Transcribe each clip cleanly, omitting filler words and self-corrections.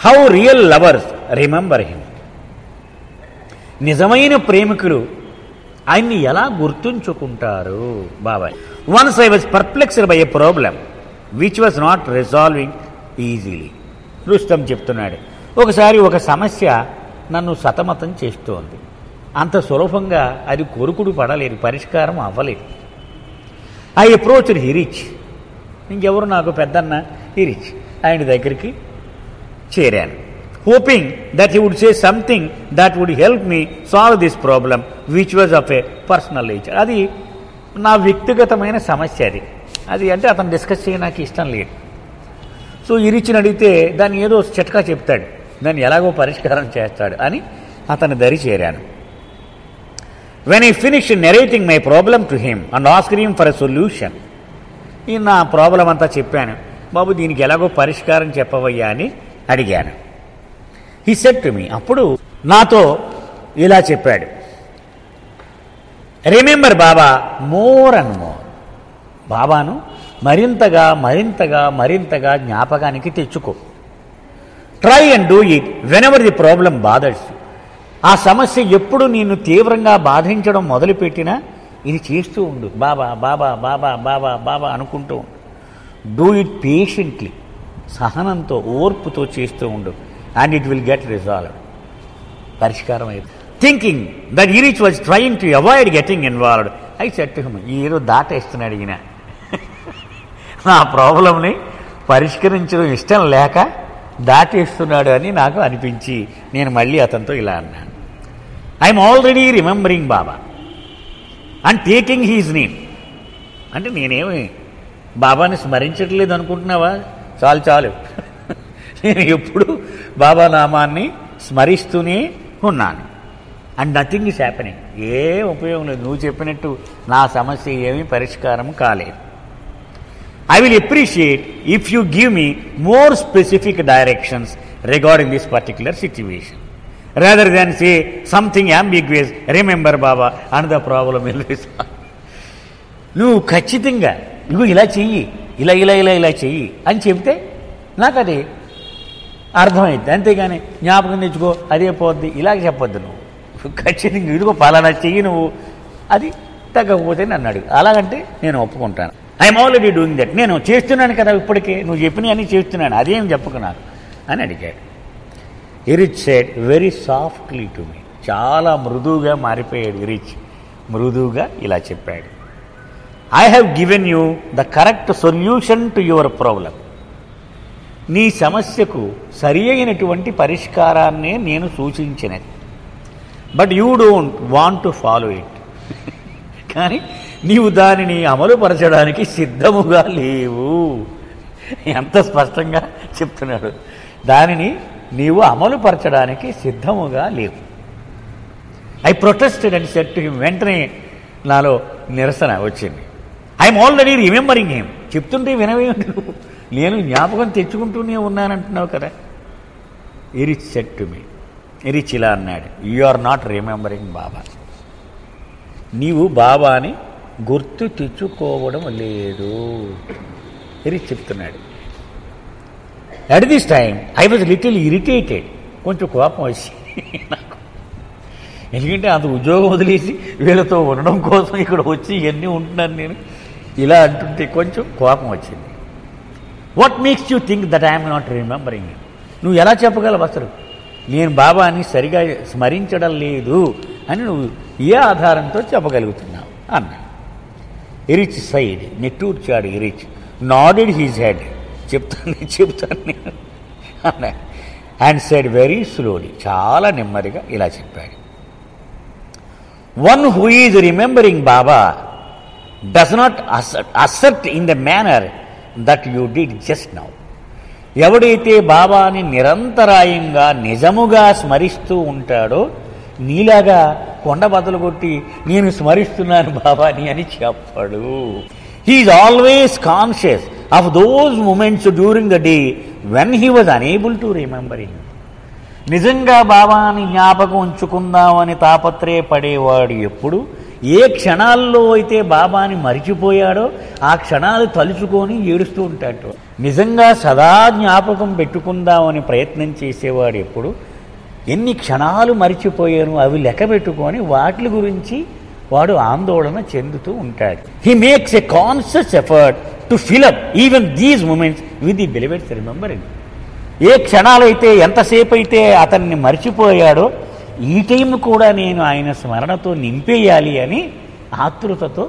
How real lovers remember him. నిజమైన ప్రేమికులు ఆయన్ని ఎలా గుర్తుంచుకుంటారు బాబాయ్. Once I was perplexed by a problem which was not resolving easily. Rustam చెప్తున్నాడు, ఒకసారి ఒక సమస్య నన్ను సతమతం చేస్తోంది. అంత సులభంగా అది కొరుకుడు పడలేదు, పరిష్కారం అవ్వలేదు. I approached Eruch. ఇంకెవరు నాకు పెద్దన్న హిరిచ్. ఆయన దగ్గరికి చేరాను. Hoping that he would say something that would help me solve this problem which was of a personal nature. అది నా వ్యక్తిగతమైన సమస్య. అది అంటే అతను డిస్కస్ చేయ నాకు ఇష్టం లేదు. సో ఇరిచిని అడిగితే దాన్ని ఏదో చిట్కా చెప్తాడు, దాన్ని ఎలాగో పరిష్కారం చేస్తాడు అని అతని దరి చేరాను. When I finish narrating my problem to him and asked him for a solution. నేను నా ప్రాబ్లం అంతా చెప్పాను. బాబు దీనికి ఎలాగో పరిష్కారం చెప్పవయ్యా అని అడిగాను. He said to me. అప్పుడు నాతో ఇలా చెప్పాడు, remember Baba more and more. బాబాను మరింతగా మరింతగా మరింతగా జ్ఞాపకానికి తెచ్చుకో. Try and do it whenever the problem bothers. ఆ సమస్య ఎప్పుడు నిన్ను తీవ్రంగా బాధించడం మొదలుపెట్టినా ఇది చేస్తూ ఉండు. బాబా బాబా బాబా బాబా బాబా అనుకుంటూ ఉండు. డూ ఇట్ పేషెంట్లీ, సహనంతో ఓర్పుతో చేస్తూ ఉండు. And it will get resolve. పరిష్కారం అయ్యింది. Thinking that Eruch was trying to avoid getting involved. I said to him, ఏదో దాటేస్తున్నాడు ఈయన. నా ప్రాబ్లంని పరిష్కరించడం ఇష్టం లేక దాటేస్తున్నాడు అని నాకు అనిపించి నేను మళ్ళీ అతనితో ఇలా అన్నాను, I'm already remembering Baba and taking he's name. అంటే నేనేమి బాబాని స్మరించట్లేదు అనుకుంటున్నావా? చాలు చాలు, నేను ఎప్పుడు బాబా నామాన్ని స్మరిస్తూనే ఉన్నాను. And nothing is happening. ఏం ఉపయోగం లేదు. నువ్వు చెప్పినట్టు నా సమస్య ఏమీ పరిష్కారం కాలేదు. I will appreciate if you give me more specific directions regarding this particular situation, rather than say something ambiguous, remember Baba and the problem will resolve. నువ్వు ఖచ్చితంగా ఇగో ఇలా చెయ్యి, ఇలా ఇలా ఇలా ఇలా చెయ్యి అని చెప్తే నాకు అది అర్థమైంది. అంతేగాని జ్ఞాపకం తెచ్చుకో అదే పోద్ది ఇలాగ చెప్పొద్దు. నువ్వు ఖచ్చితంగా ఇదిగో పలానా చెయ్యి, నువ్వు అది తగ్గకపోతే నన్ను అడుగు. అలాగంటే నేను ఒప్పుకుంటాను. I'm already doing that. నేను చేస్తున్నాను కదా ఇప్పటికే, నువ్వు చెప్పిన అన్నీ చేస్తున్నాను, అదేం చెప్పకు నాకు అని అడిగాడు. Eruch said very softly to me. చాలా మృదువుగా మారిపోయాడు ఇరిచ్. మృదువుగా ఇలా చెప్పాడు, I have given you the correct solution to your problem. నీ సమస్యకు సరి అయినటువంటి పరిష్కారాన్నే నేను సూచించినది. But you don't want to follow it. కానీ నీవు దానిని అమలుపరచడానికి సిద్ధముగా లేవు. ఎంత స్పష్టంగా చెప్తున్నాడు. దానిని నీవు అమలుపరచడానికి సిద్ధముగా లేవు. I protested and said to him. వెంటనే నాలో నిరసన వచ్చింది. I'm already remembering him. చెప్తుంటే వినవేంటి నువ్వు? నేను జ్ఞాపకం తెచ్చుకుంటూనే ఉన్నానంటున్నావు కదా. ఇరిచ్ సెడ్ టు మీ. ఇరిచ్ ఇలా అన్నాడు, యు ఆర్ నాట్ రిమెంబరింగ్ బాబా. నీవు బాబాని గుర్తు తెచ్చుకోవడం లేదు. ఇది చెప్తున్నాడు. At this time I was little irritated. కొంచెం కోపం వచ్చింది నాకు. ఎందుకంటే అంత ఉద్యోగం వదిలేసి వీళ్ళతో ఉండడం కోసం ఇక్కడ వచ్చి ఇవన్నీ ఉంటున్నాను నేను. ఇలా అంటుంటే కొంచెం కోపం వచ్చింది. What makes you think that I'm not remembering? నువ్వు ఎలా చెప్పగలవు అసలు నేను బాబాని సరిగా స్మరించడం లేదు అని నువ్వు ఏ ఆధారంతో చెప్పగలుగుతున్నావు అన్నా. ఇరిచ్ సైడ్ నెట్టూర్చాడు. Eruch nodded his head. చెప్తాను నేను అన్నా. అండ్ సెడ్ వెరీ స్లోలీ, చాలా నెమ్మదిగా ఇలా చెప్పాడు, one who is remembering Baba does not asset in the manner that you did just now. ఎవడైతే బాబాని నిరంతరాయంగా నిజముగా స్మరిస్తూ ఉంటాడో నీలాగా కొండ బద్దలు కొట్టి నేను స్మరిస్తున్నాను బాబాని అని చెప్పాడు. He is always conscious of those moments during the day when he was unable to remembering. నిజంగా బాబాని జ్ఞాపకం ఉంచుకుందామని తాపత్రయపడేవాడు ఎప్పుడు ఏ క్షణాల్లో అయితే బాబాని మరిచిపోయాడో ఆ క్షణాలు తలుచుకొని ఏడుస్తూ ఉంటాడు. నిజంగా సదా జ్ఞాపకం పెట్టుకుందామని ప్రయత్నం చేసేవాడు ఎప్పుడు ఎన్ని క్షణాలు మరిచిపోయాను అవి లెక్క పెట్టుకొని వాటి గురించి వాడు ఆందోళన చెందుతూ ఉంటాడు. He makes a conscious effort to fill up even these moments with the believers remembering. ఏ క్షణాలైతే ఎంతసేపు అయితే అతన్ని మర్చిపోయాడో ఈ టైం కూడా నేను ఆయన స్మరణతో నింపేయాలి అని ఆతృతతో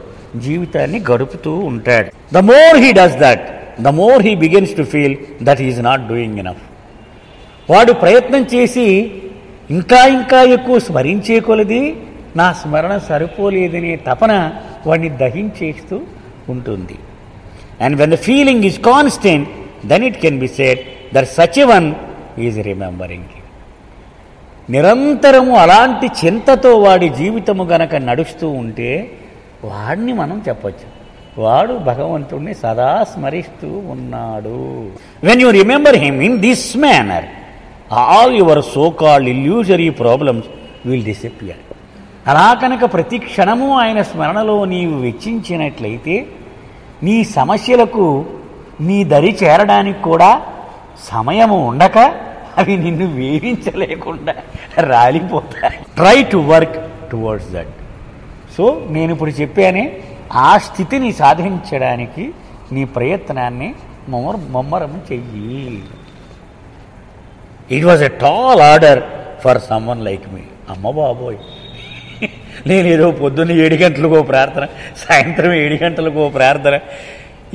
జీవితాన్ని గడుపుతూ ఉంటాడు. The more he does that the more he begins to feel that is not doing enough. వాడు ప్రయత్నం చేసి ఇంకా ఇంకా ఎక్కువ స్మరించే కొలది నా స్మరణ సరిపోలేదనే తపన వాడిని దహించేస్తూ ఉంటుంది. And when the feeling is constant then it can be said that such a one is remembering. నిరంతరము అలాంటి చింతతో వాడి జీవితము గనక నడుస్తూ ఉంటే వాడిని మనం చెప్పచ్చు వాడు భగవంతుడిని సదా స్మరిస్తూ ఉన్నాడు. When you remember him in this manner all your so called illusory problems will disappear. అలా కనుక ప్రతి క్షణము ఆయన స్మరణలో నీవు వెచ్చించినట్లయితే నీ సమస్యలకు నీ దరి చేరడానికి కూడా సమయము ఉండక అవి నిన్ను వేధించలేకుండా రాలిపోతాయి. Try to work towards that. So నేను ఇప్పుడు చెప్పానే ఆ స్థితిని సాధించడానికి నీ ప్రయత్నాన్ని ముమ్మరం చెయ్యి. It was a tall order for someone like me. అమ్మ బాబోయ్, నేనేదో పొద్దున్న 7 గంటలకో ప్రార్థన, సాయంత్రం 7 గంటలకో ప్రార్థన,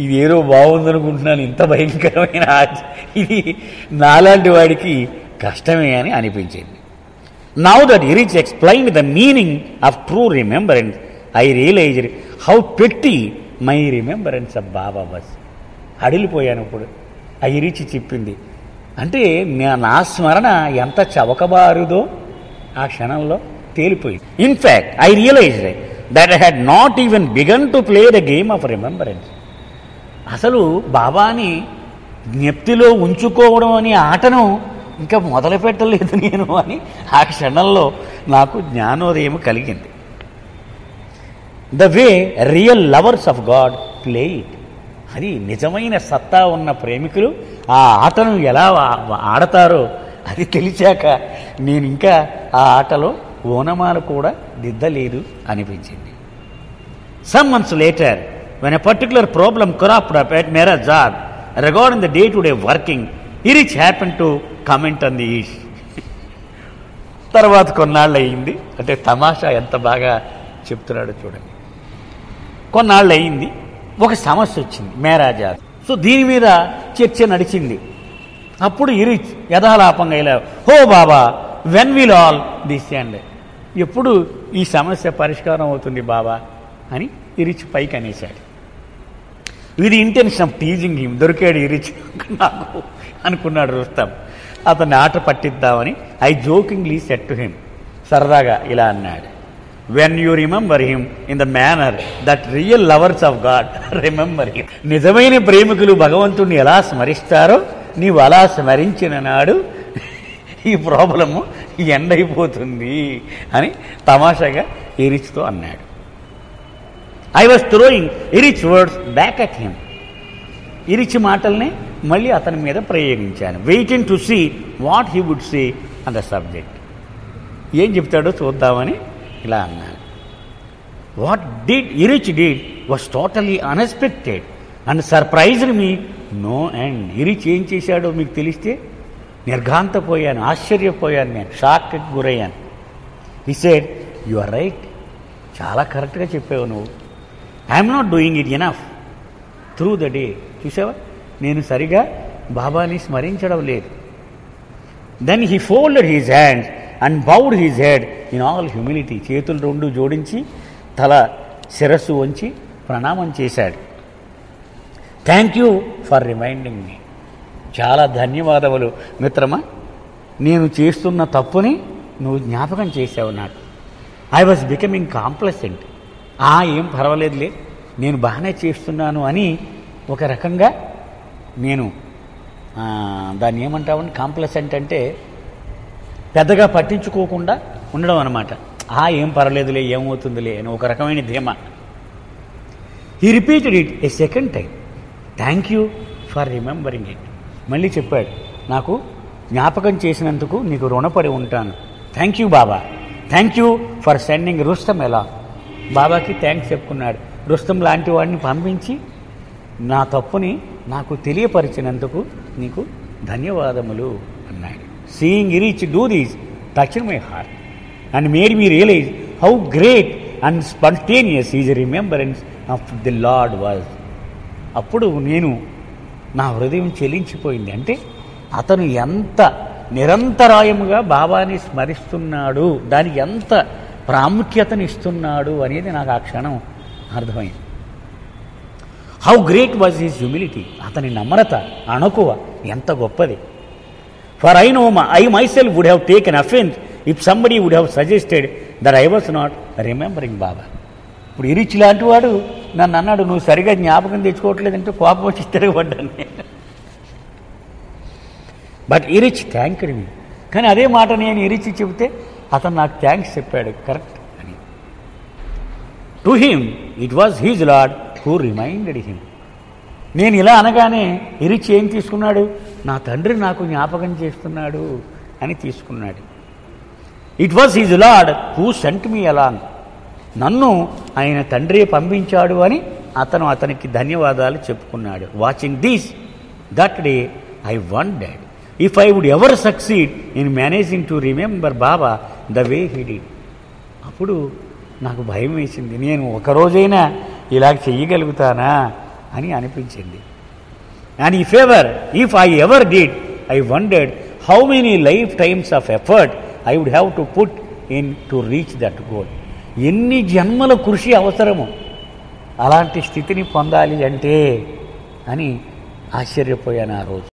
ఇదేదో బాగుందనుకుంటున్నాను. ఇంత భయంకరమైన ఇది నాలాంటి వాడికి కష్టమే అని అనిపించింది. Now that Eruch explain the meaning of true remembrance I realized how petty my remembrance of Baba was. అడిలిపోయాను ఇప్పుడు. ఆ ఇరిచి చెప్పింది అంటే నా స్మరణ ఎంత చవకబారుదో ఆ క్షణంలో తేలిపోయింది. In fact I realised that I had not even begun to play the game of remembrance. అసలు బాబాని జ్ఞప్తిలో ఉంచుకోవడం అనే ఆటను ఇంకా మొదలు పెట్టలేదు నేను అని ఆ క్షణంలో నాకు జ్ఞానోదయం కలిగింది. The way real lovers of God play it. అది నిజమైన సత్తా ఉన్న ప్రేమికులు ఆ ఆటను ఎలా ఆడతారో అది తెలిసాక నేను ఇంకా ఆ ఆటలో ఓనమాలు కూడా దిద్దలేదు అనిపించింది. Some months later when a particular problem cropped up at Mera job regarding the day-to-day working, Irich happened to comment on the issue. తర్వాత కొన్నాళ్ళు అయింది, అంటే తమాషా ఎంత బాగా చెప్తున్నాడో చూడండి. కొన్నాళ్ళు అయింది, ఒక సమస్య వచ్చింది మేరా జాబ్. సో దీని మీద చర్చ నడిచింది. అప్పుడు ఇరిచ్ యథాలాపంగా ఇలా, oh Baba when will all this end, ఎప్పుడు ఈ సమస్య పరిష్కారం అవుతుంది బాబా అని ఇరిచ్ పైకి అనేశాడు. ఇది ఇంటెన్షన్ ఆఫ్ టీజింగ్ హిమ్. దొరికాడు ఇరిచ్ నాకు అనుకున్నాడు రుస్తాం. అతన్ని ఆట పట్టిద్దామని I jokingly said to him, సరదాగా ఇలా అన్నాడు, when you remember him in the manner that real lovers of God remember him. నిజమైన ప్రేమికులు భగవంతుడిని ఎలా స్మరిస్తారో నీవు అలా స్మరించిన నాడు ఈ ప్రాబ్లము ఎండ్ అయిపోతుంది అని తమాషాగా ఇరిచ్తో అన్నాడు. I was throwing Eruch words back at him. Eruch మాటల్ని మళ్ళీ అతని మీద ప్రయోగించాను. Waiting to see what he would say on the subject. ఏం చెప్తాడో చూద్దామని ఇలా అన్నాను. What did Eruch did was totally unexpected and surprised me no end. ఇరిచ్ ఏం చేశాడో మీకు తెలిస్తే నిర్ఘాంతపోయాను, ఆశ్చర్యపోయాను, నేను షాక్కి గురయ్యాను. He said, you are right, చాలా కరెక్ట్గా చెప్పావు నువ్వు. I'm not doing it enough through the day. చూసావా, నేను సరిగా బాబాని స్మరించడం లేదు. Then he folded his hands and bowed his head in all humility. చేతులు రెండు జోడించి తల శిరస్సు వంచి ప్రణామం చేశాడు. Thank you for reminding me. చాలా ధన్యవాదములు మిత్రమా, నేను చేస్తున్న తప్పుని నువ్వు జ్ఞాపకం చేసావు నాకు. I was becoming complacent. ఏం పర్వాలేదులే, నేను బాగానే చేస్తున్నాను అని ఒక రకంగా నేను దాన్ని ఏమంటామని, కాంప్లసెంట్ అంటే పెద్దగా పట్టించుకోకుండా ఉండడం అన్నమాట. ఏం పర్లేదులే, ఏమవుతుందిలే అని ఒక రకమైన ధీమా. He repeated it A second time. Thank you for remembering it. మళ్ళీ చెప్పాడు, నాకు జ్ఞాపకం చేసినందుకు నీకు రుణపడి ఉంటాను. Thank you Baba, thank you for sending Rustam ఎలా. బాబాకి థ్యాంక్స్ చెప్పుకున్నాడు. రుస్తం లాంటి వాడిని పంపించి నా తప్పుని నాకు తెలియపరిచినందుకు నీకు ధన్యవాదములు అన్నాడు. Seeing Eruch do this touch my heart and made me realise how great and spontaneous is remembrance of the lord was. అప్పుడు నా హృదయం చెలించిపోయింది. అంటే అతను ఎంత నిరంతరాయముగా బాబాని స్మరిస్తున్నాడు, దానికి ఎంత ప్రాముఖ్యతనిస్తున్నాడు అనేది నాకు ఆ క్షణం అర్థమైంది. How great was his humility. అతని నమ్రత, అణకువ ఎంత గొప్పది. For I myself would have taken offense if somebody would have suggested that I was not remembering బాబా. ఇప్పుడు ఇరిచి లాంటి వాడు నన్ను అన్నాడు, నువ్వు సరిగా జ్ఞాపకం తెచ్చుకోవట్లేదంటే కోపం వచ్చి తిరగబడ్డాను నేను. బట్ ఇరిచ్ థ్యాంక్డ్ మీ. కానీ అదే మాట నేను ఇరిచి చెబితే అతను నాకు థ్యాంక్స్ చెప్పాడు, కరెక్ట్ అని. To him it was his lord who reminded him. నేను ఇలా అనగానే ఇరిచి ఏం తీసుకున్నాడు, నా తండ్రి నాకు జ్ఞాపకం చేస్తున్నాడు అని తీసుకున్నాడు. It was his lord who sent me along. నన్ను ఆయన తండ్రి పంపించాడు అని అతనికి ధన్యవాదాలు చెప్పుకున్నాడు. Watching this that day I wondered if I would ever succeed in managing to remember Baba the way he did. అప్పుడు నాకు భయం వేసింది, నేను ఒకరోజైనా ఇలా చెయ్యగలుగుతానా అని అనిపించింది. And if I ever did I wondered how many lifetimes of effort I would have to put in to reach that goal. ఎన్ని జన్మల కృషి అవసరము అలాంటి స్థితిని పొందాలి అంటే అని ఆశ్చర్యపోయాను ఆ రోజు.